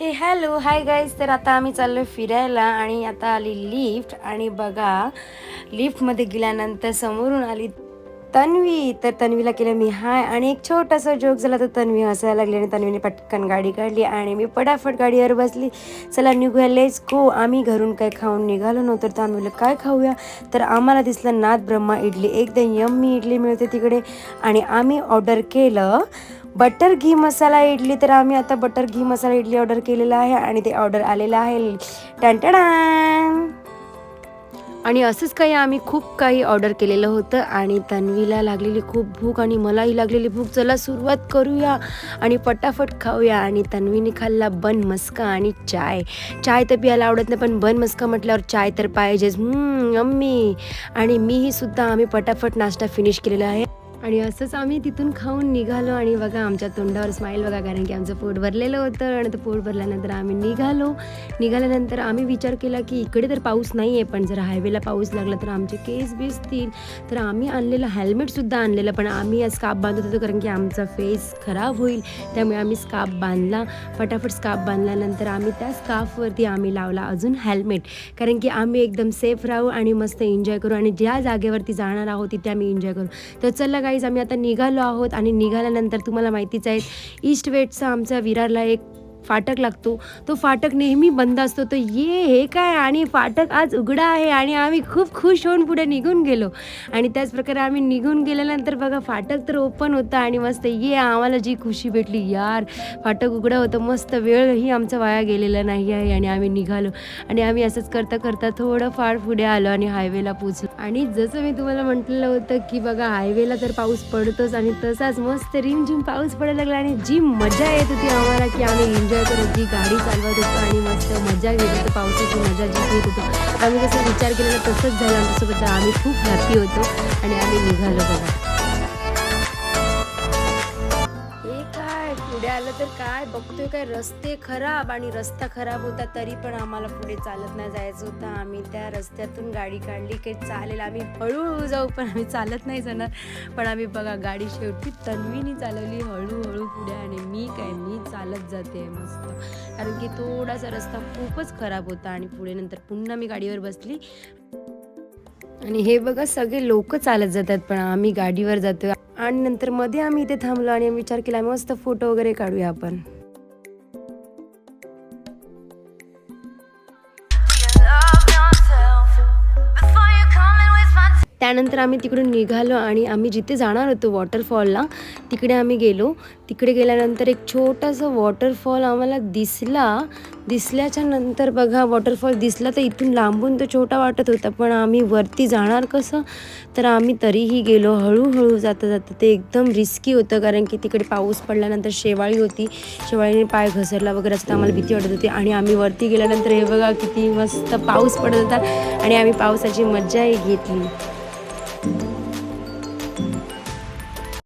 हे hello hi guys. तर आता आम्ही चाललो फिरायला आणि आता आली लिफ्ट. आणि बघा, लिफ्टमध्ये गेल्यानंतर समोरून आली तन्वी. तर तन्वीला केलं मी हाय आणि एक छोटासा जोक झाला. तर तन्वी हसायला लागली आणि तन्वीने पटकन गाडी काढली आणि मी पटापट गाडीवर बसली. चला निघूया, लेट्स गो. आम्ही घरून काय खाऊन निघालो नव्हतं. तर आम्ही काय खाऊया, तर आम्हाला दिसलं नाथ ब्रह्मा इडली. एकदम यम्मी इडली मिळते तिकडे आणि आम्ही ऑर्डर केलं बटर घी मसाला इडली. तर आम्ही आता बटर घी मसाला इडली ऑर्डर केलेला आहे आणि ते ऑर्डर आलेलं आहे टँटडान. आणि असंच काही आम्ही खूप काही ऑर्डर केलेलं होतं आणि तन्वीला लागलेली खूप भूक आणि मलाही लागलेली भूक. चला सुरुवात करूया आणि पटापट खाऊया. आणि तन्वीने खाल्ला बन मस्का आणि चाय. चाय तर प्यायला आवडत नाही, पण बन मस्का म्हटल्यावर चाय तर पाहिजेच. अम्मी आणि मीही सुद्धा आम्ही पटापट नाश्ता फिनिश केलेला आहे. आणि असंच आम्ही तिथून खाऊन निघालो आणि बघा आमच्या तोंडावर स्माईल बघा, कारण की आमचं पोट भरलेलं होतं. आणि ते पोट भरल्यानंतर आम्ही निघाल्यानंतर आम्ही विचार केला की इकडे तर पाऊस नाही आहे, पण जर हायवेला पाऊस लागला तर आमचे केस भिजतील. तर आम्ही आणलेलं हेल्मेटसुद्धा आणलेलं, पण आम्ही स्कार्फ बांधत होतो कारण की आमचा फेस खराब होईल. त्यामुळे आम्ही स्कार्फ बांधला. फटाफट स्कार्फ बांधल्यानंतर आम्ही त्या स्कार्फवरती आम्ही लावला अजून हेल्मेट, कारण की आम्ही एकदम सेफ राहू आणि मस्त एन्जॉय करू आणि ज्या जागेवरती जाणार आहोत तिथे आम्ही एन्जॉय करू. तर चला गाईज, आम्ही आता निघालो आहोत. आणि निघाल्यानंतर तुम्हाला माहितीच आहे, ईस्ट वेस्टचा आमचा विरारला एक फाटक लागतो. तो फाटक नेहमी बंद असतो. तर हे काय, आणि फाटक आज उघडा आहे आणि आम्ही खूप खुश होऊन पुढे निघून गेलो. आणि त्याचप्रकारे आम्ही निघून गेल्यानंतर बघा फाटक तर ओपन होतं आणि मस्त आम्हाला जी खुशी भेटली यार, फाटक उघडं होतं. मस्त वेळही आमचा वाया गेलेला नाही आहे आणि आम्ही निघालो. आणि आम्ही असंच करता करता थोडं फार पुढे आलो आणि हायवेला पोचलो. आणि जसं मी तुम्हाला म्हटलेलं होतं की बघा हायवेला तर पाऊस पडतोच आणि तसाच मस्त रिमझिम पाऊस पडायला लागला आणि जी मजा येत होती आम्हाला की आम्ही एन्जॉय करत जी गाडी चालवत होतो आणि मस्त मजा घेत होतो, पावसाची मजा जी घेत होतो. आम्ही कसं विचार केलेला तसंच झालं आमच्यासोबत. आम्ही खूप हॅपी होतो आणि आम्ही निघालो बघा. हे काय पुढे आलं तर काय बघतोय, काय रस्ते खराब. आणि रस्ता खराब होता तरी पण आम्हाला पुढे चालत नाही जायचं होतं. आम्ही त्या रस्त्यातून गाडी काढली की चालेल, आम्ही हळूहळू जाऊ, पण आम्ही चालत नाही जाणार. पण आम्ही बघा गाडी शेवटी तन्वीने चालवली हळूहळू पुढे आणि मी चालत जाते मस्त, कारण की थोडासा रस्ता खूपच खराब होता. आणि पुढे नंतर पुन्हा मी गाडीवर बसली आणि हे बघा सगळे लोक चालत जातात पण आम्ही गाडीवर जातोय. आणि नंतर मध्ये आम्ही इथे थांबलो आणि विचार केला मस्त फोटो वगैरे काढूया आपण. त्यानंतर आम्ही तिकडून निघालो आणि आम्ही जिथे जाणार होतो वॉटरफॉलला तिकडे आम्ही गेलो. तिकडे गेल्यानंतर एक छोटासा वॉटरफॉल आम्हाला दिसल्याच्या नंतर बघा वॉटरफॉल दिसला तर इथून लांबून तो छोटा वाटत होता, पण आम्ही वरती जाणार कसं, तर आम्ही तरीही गेलो. हळूहळू जाता ते एकदम रिस्की होतं, कारण की तिकडे पाऊस पडल्यानंतर शेवाळी होती, शेवाळीने पाय घसरला वगैरे असं आम्हाला भीती वाटत होती. आणि आम्ही वरती गेल्यानंतर हे बघा किती मस्त पाऊस पडत होता आणि आम्ही पावसाची मज्जाही घेतली.